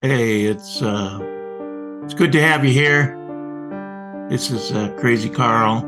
Hey, it's good to have you here. This is Crazy Carl,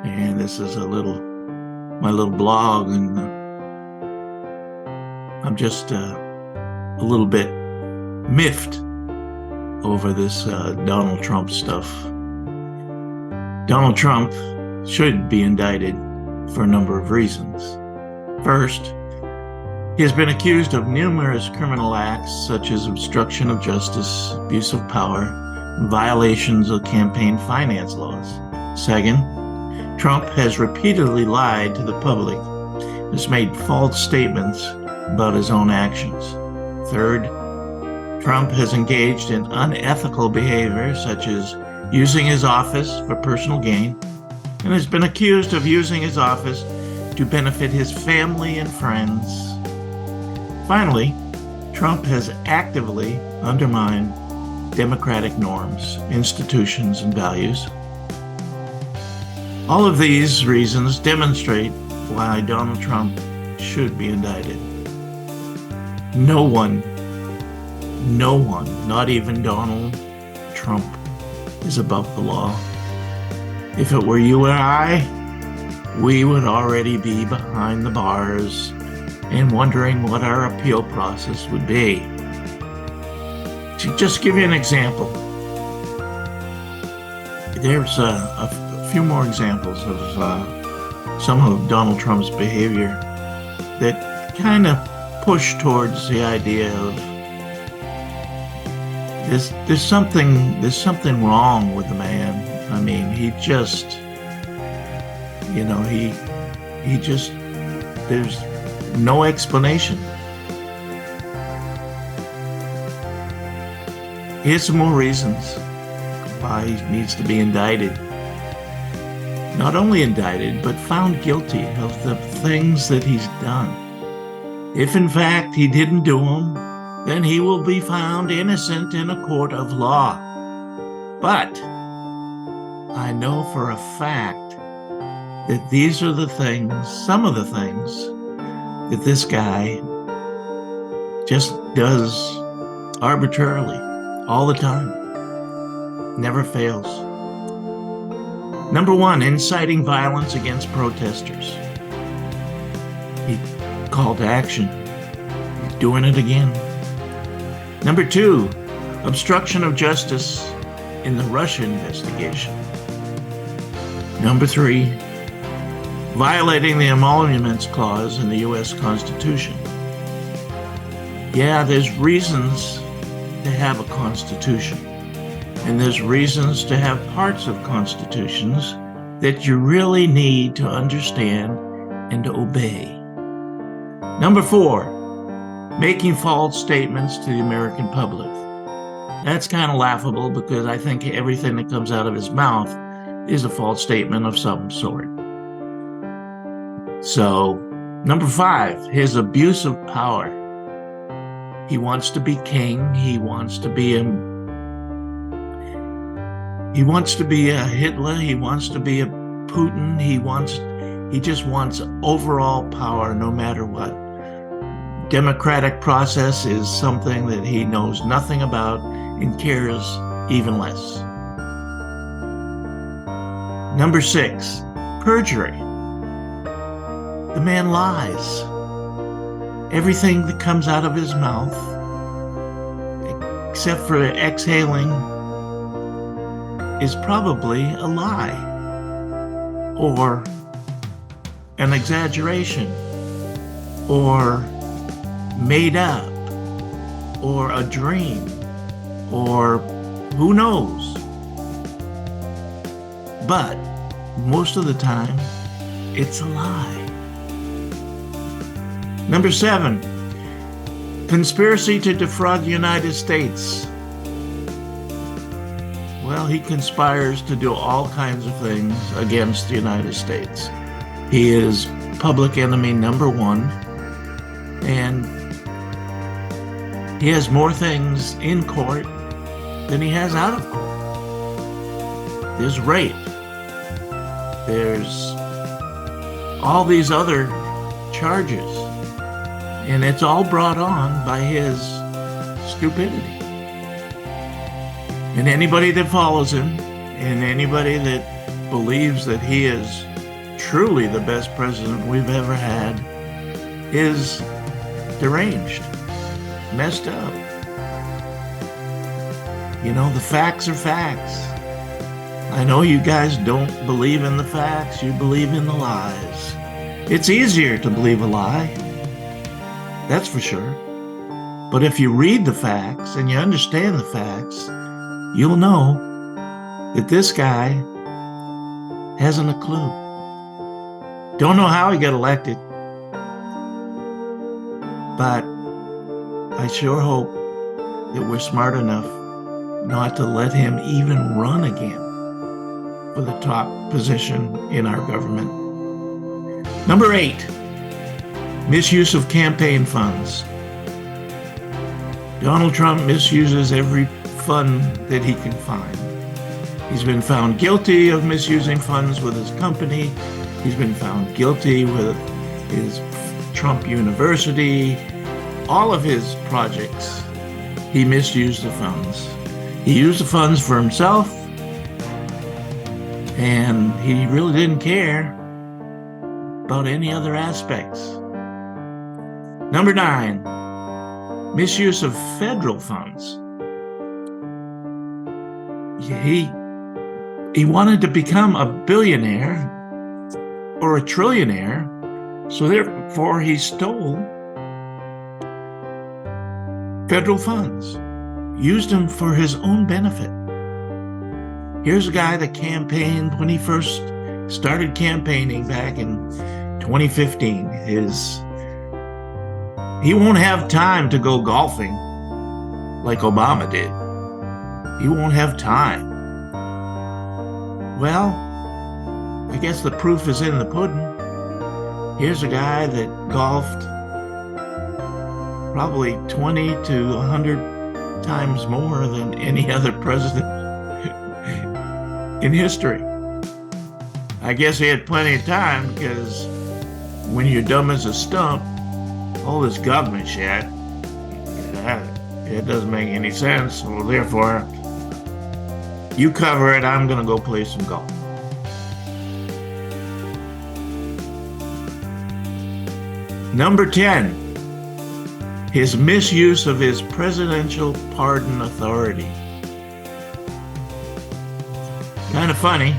and this is my little blog, and I'm just a little bit miffed over this Donald Trump stuff. Donald Trump should be indicted for a number of reasons. First, he has been accused of numerous criminal acts such as obstruction of justice, abuse of power, and violations of campaign finance laws. Second, Trump has repeatedly lied to the public, has made false statements about his own actions. Third, Trump has engaged in unethical behavior such as using his office for personal gain, and has been accused of using his office to benefit his family and friends. Finally, Trump has actively undermined democratic norms, institutions, and values. All of these reasons demonstrate why Donald Trump should be indicted. No one, not even Donald Trump, is above the law. If it were you and I, we would already be behind the bars and wondering what our appeal process would be. To just give you an example, there's a few more examples of some of Donald Trump's behavior that kind of push towards the idea of there's something wrong with the man. I mean, he just there's no explanation. Here's some more reasons why he needs to be indicted. Not only indicted, but found guilty of the things that he's done. If in fact he didn't do them, then he will be found innocent in a court of law. But I know for a fact that these are some of the things that this guy just does arbitrarily all the time. Never fails. Number one, inciting violence against protesters. He called to action. He's doing it again. Number two, obstruction of justice in the Russia investigation. Number three, violating the Emoluments Clause in the U.S. Constitution. Yeah, there's reasons to have a constitution, and there's reasons to have parts of constitutions that you really need to understand and to obey. Number four, making false statements to the American public. That's kind of laughable because I think everything that comes out of his mouth is a false statement of some sort. So, number five, his abuse of power. He wants to be king. He wants to be a Hitler. He wants to be a Putin. He just wants overall power no matter what. Democratic process is something that he knows nothing about and cares even less. Number six, perjury. The man lies. Everything that comes out of his mouth, except for exhaling, is probably a lie, or an exaggeration, or made up, or a dream, or who knows. But most of the time, it's a lie. Number seven, conspiracy to defraud the United States. Well, he conspires to do all kinds of things against the United States. He is public enemy number one, and he has more things in court than he has out of court. There's rape. There's all these other charges. And it's all brought on by his stupidity. And anybody that follows him, and anybody that believes that he is truly the best president we've ever had, is deranged, messed up. You know, the facts are facts. I know you guys don't believe in the facts, you believe in the lies. It's easier to believe a lie, that's for sure. But if you read the facts and you understand the facts, you'll know that this guy hasn't a clue. Don't know how he got elected, but I sure hope that we're smart enough not to let him even run again for the top position in our government. Number 8, misuse of campaign funds. Donald Trump misuses every fund that he can find. He's been found guilty of misusing funds with his company. He's been found guilty with his Trump University. All of his projects, he misused the funds. He used the funds for himself, and he really didn't care about any other aspects. Number 9, misuse of federal funds. He wanted to become a billionaire or a trillionaire, so therefore he stole federal funds, used them for his own benefit. Here's a guy that campaigned when he first started campaigning back in 2015. He won't have time to go golfing like Obama did. He won't have time. Well, I guess the proof is in the pudding. Here's a guy that golfed probably 20 to 100 times more than any other president in history. I guess he had plenty of time, because when you're dumb as a stump, all this government shit, it doesn't make any sense. So therefore, you cover it, I'm gonna go play some golf. Number 10, his misuse of his presidential pardon authority. Kind of funny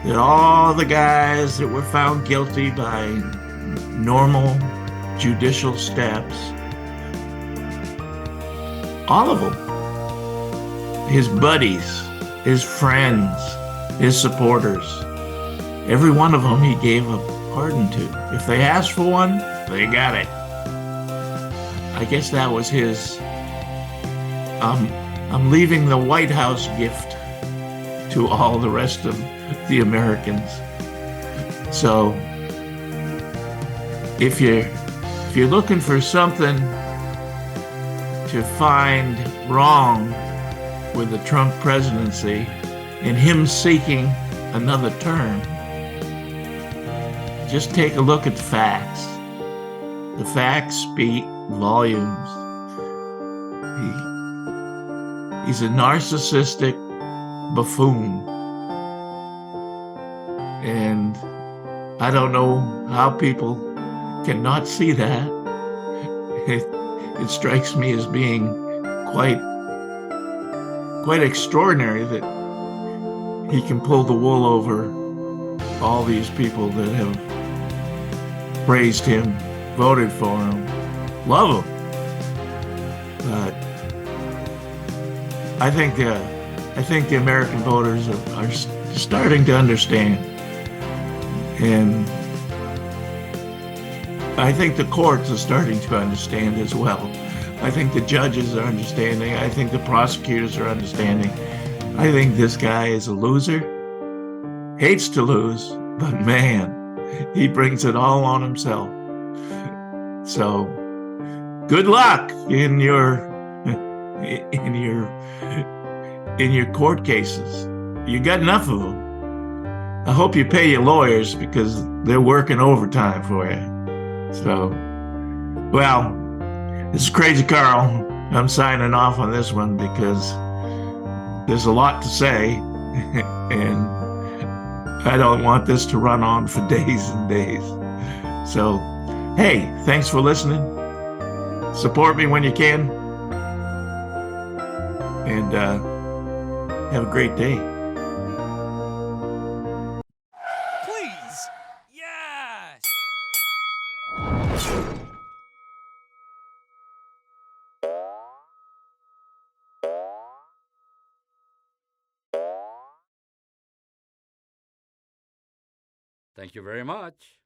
that all the guys that were found guilty by normal judicial steps, all of them, his buddies, his friends, his supporters, every one of them he gave a pardon to. If they asked for one, they got it. I guess that was his I'm leaving the White House gift to all the rest of the Americans. So if you're looking for something to find wrong with the Trump presidency and him seeking another term, just take a look at the facts. The facts speak volumes. He's a narcissistic buffoon. And I don't know how people cannot see that. It strikes me as being quite extraordinary that he can pull the wool over all these people that have praised him, voted for him, love him. But I think the American voters are starting to understand. And I think the courts are starting to understand as well. I think the judges are understanding. I think the prosecutors are understanding. I think this guy is a loser, hates to lose, but man, he brings it all on himself. So good luck in your court cases. You got enough of them. I hope you pay your lawyers, because they're working overtime for you. So, well, this is Crazy Carl. I'm signing off on this one because there's a lot to say, and I don't want this to run on for days and days. So, hey, thanks for listening. Support me when you can, and have a great day. Please! Yes! Thank you very much.